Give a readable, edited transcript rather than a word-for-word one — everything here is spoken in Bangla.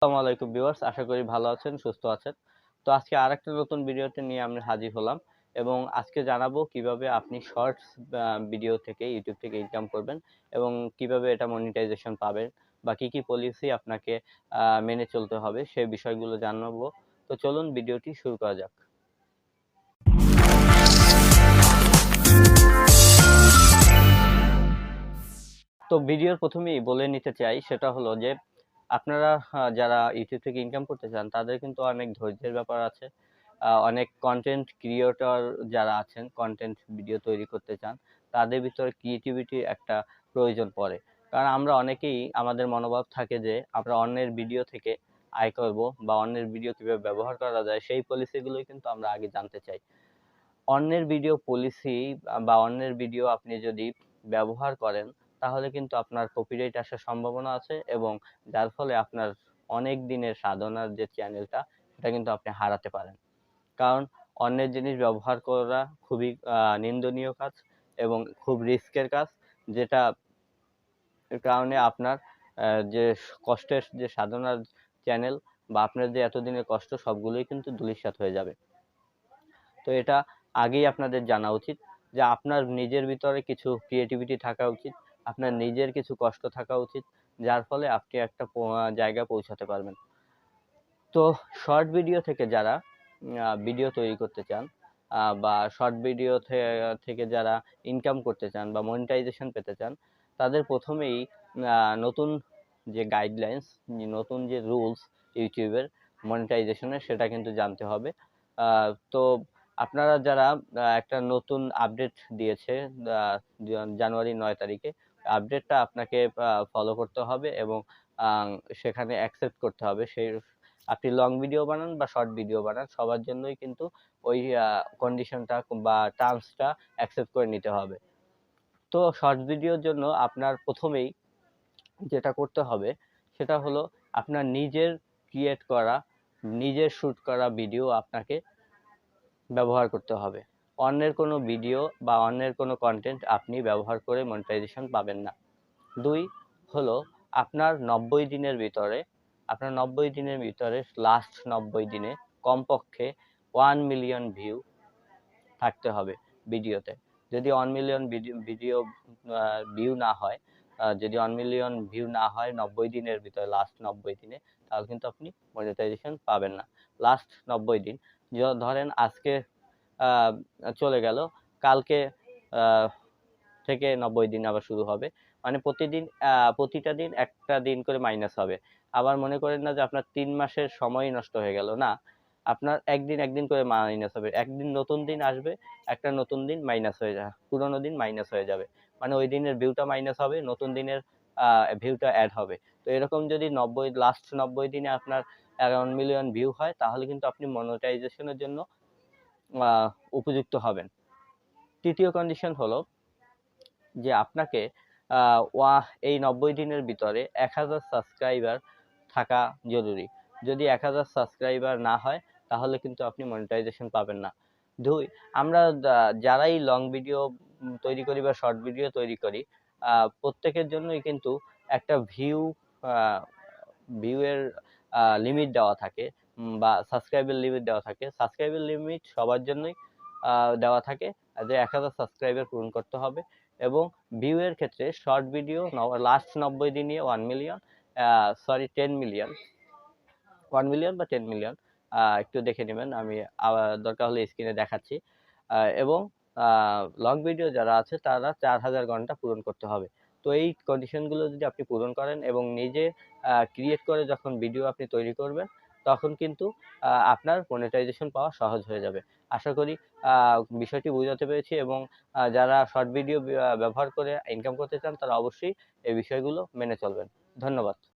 আসসালামু আলাইকুম ভিউয়ার্স, আশা করি ভালো আছেন, সুস্থ আছেন। তো আজকে আরেকটা নতুন ভিডিওতে নিয়ে আমি হাজির হলাম এবং আজকে জানাবো কিভাবে আপনি শর্টস ভিডিও থেকে ইউটিউব থেকে ইনকাম করবেন এবং কিভাবে এটা মনিটাইজেশন পাবেন বা কি পলিসি আপনাকে মেনে চলতে হবে সেই বিষয়গুলো জানাবো। তো চলুন ভিডিওটি শুরু করা যাক। তো ভিডিওর প্রথমেই বলে নিতে চাই সেটা হলো যে আপনারা যারা ইউটিউব থেকে ইনকাম করতে চান তাদের কিন্তু অনেক ধৈর্যের ব্যাপার আছে। অনেক কন্টেন্ট ক্রিয়েটর যারা আছেন, কন্টেন্ট ভিডিও তৈরি করতে চান, তাদের ভিতরে ক্রিয়েটিভিটির একটা প্রয়োজন পড়ে। কারণ আমরা অনেকেই আমাদের মনোভাব থাকে যে আমরা অন্যের ভিডিও থেকে আয় করব বা অন্যের ভিডিও কিভাবে ব্যবহার করা যায় সেই পলিসিগুলোই কিন্তু আমরা আগে জানতে চাই। অন্যের ভিডিও পলিসি বা অন্যের ভিডিও আপনি যদি ব্যবহার করেন তাহলে কিন্তু আপনার কপিরাইট আসার সম্ভাবনা আছে এবং যার ফলে আপনার অনেক দিনের সাধনার যে চ্যানেলটা সেটা কিন্তু আপনি হারাতে পারেন। কারণ অন্যের জিনিস ব্যবহার করা খুবই নিন্দনীয় কাজ এবং খুব রিস্কের কাজ, যেটা কারণে আপনার যে কষ্টের যে সাধনার চ্যানেল বা আপনার যে এতদিনের কষ্ট সবগুলোই কিন্তু ধূলিসাৎ হয়ে যাবে। তো এটা আগেই আপনাদের জানা উচিত যে আপনার নিজের ভিতরে কিছু ক্রিয়েটিভিটি থাকা উচিত, আপনার নিজের কিছু কষ্ট থাকা উচিত, যার ফলে আপনি একটা জায়গায় পৌঁছাতে পারবেন। তো শর্ট ভিডিও থেকে যারা ভিডিও তৈরি করতে চান বা শর্ট ভিডিও থেকে যারা ইনকাম করতে চান বা মনিটাইজেশন পেতে চান, তাদের প্রথমেই নতুন যে গাইডলাইন্স, নতুন যে রুলস ইউটিউবের মনিটাইজেশনের সেটা কিন্তু জানতে হবে। তো আপনারা যারা একটা নতুন আপডেট দিয়েছে জানুয়ারি 9 তারিখে, আপডেটটা আপনাকে ফলো করতে হবে এবং সেখানে অ্যাকসেপ্ট করতে হবে। সেই আপনি লং ভিডিও বানান বা শর্ট ভিডিও বানান, সবার জন্যই কিন্তু ওই কন্ডিশনটা বা টার্মসটা অ্যাকসেপ্ট করে নিতে হবে। তো শর্ট ভিডিওর জন্য আপনার প্রথমেই যেটা করতে হবে সেটা হলো আপনার নিজের ক্রিয়েট করা, নিজের শুট করা ভিডিও আপনাকে ব্যবহার করতে হবে। অন্যের কোনো ভিডিও বা অন্যের কোনো কন্টেন্ট আপনি ব্যবহার করে মনিটাইজেশন পাবেন না। 2 হলো আপনার 90 দিনের ভিতরে, লাস্ট 90 দিনে কমপক্ষে 1 মিলিয়ন ভিউ থাকতে হবে ভিডিওতে। যদি 1 মিলিয়ন ভিডিও ভিউ না হয়, যদি 1 মিলিয়ন ভিউ না হয় 90 দিনের ভিতরে, লাস্ট 90 দিনে, তাহলে কিন্তু আপনি মনিটাইজেশন পাবেন না। লাস্ট 90 দিন, ধরেন আজকে চলে গেল, কালকে থেকে 90 দিন আবার শুরু হবে। মানে প্রতিটা দিন একটা দিন করে মাইনাস হবে। আবার মনে করেন না যে আপনার 3 মাসের সময় নষ্ট হয়ে গেল, না, আপনার একদিন করে মাইনাস হবে। একদিন নতুন দিন আসবে, একটা নতুন দিন মাইনাস হয়ে যাবে, পুরোনো দিন মাইনাস হয়ে যাবে। মানে ওই দিনের ভিউটা মাইনাস হবে, নতুন দিনের ভিউটা অ্যাড হবে। তো এরকম যদি লাস্ট 90 দিনে আপনার 1 মিলিয়ন ভিউ হয় তাহলে কিন্তু আপনি মনিটাইজেশনের জন্য উপযুক্ত হবেন। তৃতীয় কন্ডিশন হলো যে আপনাকে এই 90 দিনের ভিতরে 1000 সাবস্ক্রাইবার থাকা জরুরি। যদি 1000 সাবস্ক্রাইবার না হয় তাহলে কিন্তু আপনি মনিটাইজেশন পাবেন না। 2, আমরা যারাই লং ভিডিও তৈরি করি বা শর্ট ভিডিও তৈরি করি, প্রত্যেকের জন্যই কিন্তু একটা ভিউ এর লিমিট দেওয়া থাকে বা সাবস্ক্রাইবের লিমিট দেওয়া থাকে। সাবস্ক্রাইবের লিমিট সবার জন্যই দেওয়া থাকে যে 1000 সাবস্ক্রাইবার পূরণ করতে হবে এবং ভিউ এর ক্ষেত্রে শর্ট ভিডিও লাস্ট 90 দিনে 1 মিলিয়ন, 10 মিলিয়ন, 1 মিলিয়ন বা 10 মিলিয়ন, একটু দেখে নেবেন, আমি দরকার হলে স্ক্রিনে দেখাচ্ছি। এবং লং ভিডিও যারা আছে তারা 4000 ঘন্টা পূরণ করতে হবে। তো এই কন্ডিশনগুলো যদি আপনি পূরণ করেন এবং নিজে ক্রিয়েট করে যখন ভিডিও আপনি তৈরি করবেন তখন কিন্তু আপনার মনিটাইজেশন পাওয়া সহজ হয়ে যাবে। আশা করি বিষয়টি বুঝাতে পেরেছি এবং যারা শর্ট ভিডিও ব্যবহার করে ইনকাম করতে চান তারা অবশ্যই এই বিষয়গুলো মেনে চলবেন। ধন্যবাদ।